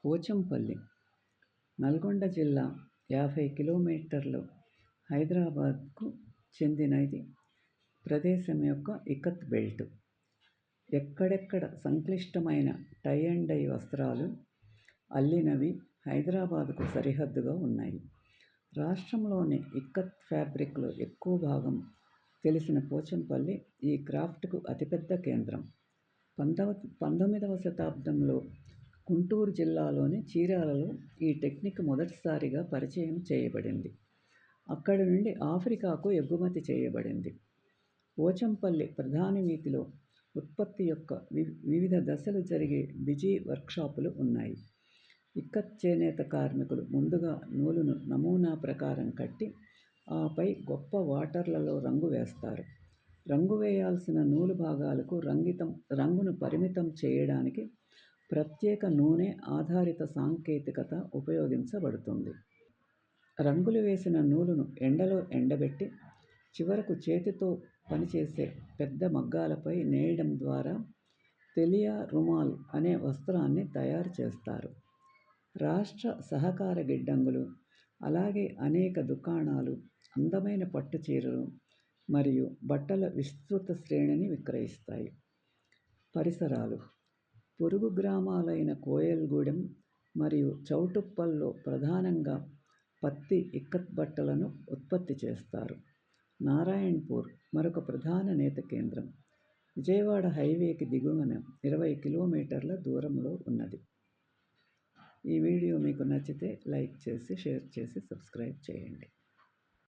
పోచంపల్లి నల్గొండ జిల్లా 50 కిలోమీటర్లు హైదరాబాద్కు చెందినది ప్రదేశం యొక్క ఇక్కత్ బెల్ట్. ఎక్కడెక్కడ సంక్లిష్టమైన టై అండ్ డై వస్త్రాలు అల్లినవి హైదరాబాద్కు సరిహద్దుగా ఉన్నాయి. రాష్ట్రంలోని ఇక్కత్ ఫ్యాబ్రిక్లో ఎక్కువ భాగం తెలిసిన పోచంపల్లి ఈ క్రాఫ్ట్కు అతిపెద్ద కేంద్రం. 19వ శతాబ్దంలో గుంటూరు జిల్లాలోని చీరాలలో ఈ టెక్నిక్ మొదటిసారిగా పరిచయం చేయబడింది. అక్కడి నుండి ఆఫ్రికాకు ఎగుమతి చేయబడింది. పోచంపల్లి ప్రధాన వీధిలో ఉత్పత్తి యొక్క వివిధ దశలు జరిగే బిజీ వర్క్షాపులు ఉన్నాయి. ఇక్కత్ చేనేత కార్మికులు ముందుగా నూలును నమూనా ప్రకారం కట్టి ఆపై గొప్ప వాటర్లలో రంగు వేస్తారు. రంగు వేయాల్సిన నూలు భాగాలకు రంగును పరిమితం చేయడానికి ప్రత్యేక నూనె ఆధారిత సాంకేతికత ఉపయోగించబడుతుంది. రుంగులు వేసిన నూలును ఎండలో ఎండబెట్టి చివరకు చేతితో పనిచేసే పెద్ద మగ్గాలపై నేయడం ద్వారా తెలియా రుమాల్ అనే వస్త్రాన్ని తయారు చేస్తారు. రాష్ట్ర సహకార గిడ్డంగులు, అలాగే అనేక దుకాణాలు అందమైన పట్టు చీరలు మరియు బట్టల విస్తృత శ్రేణిని విక్రయిస్తాయి. పరిసరాలు: పొరుగు గ్రామాలైన కోయల్గూడెం మరియు చౌటుప్పల్లో ప్రధానంగా పత్తి ఇక్కత్ బట్టలను ఉత్పత్తి చేస్తారు. నారాయణపూర్ మరొక ప్రధాన నేత కేంద్రం. విజయవాడ హైవేకి దిగువన 20 కిలోమీటర్ల దూరంలో ఉన్నది. ఈ వీడియో మీకు నచ్చితే లైక్ చేసి, షేర్ చేసి, సబ్స్క్రైబ్ చేయండి.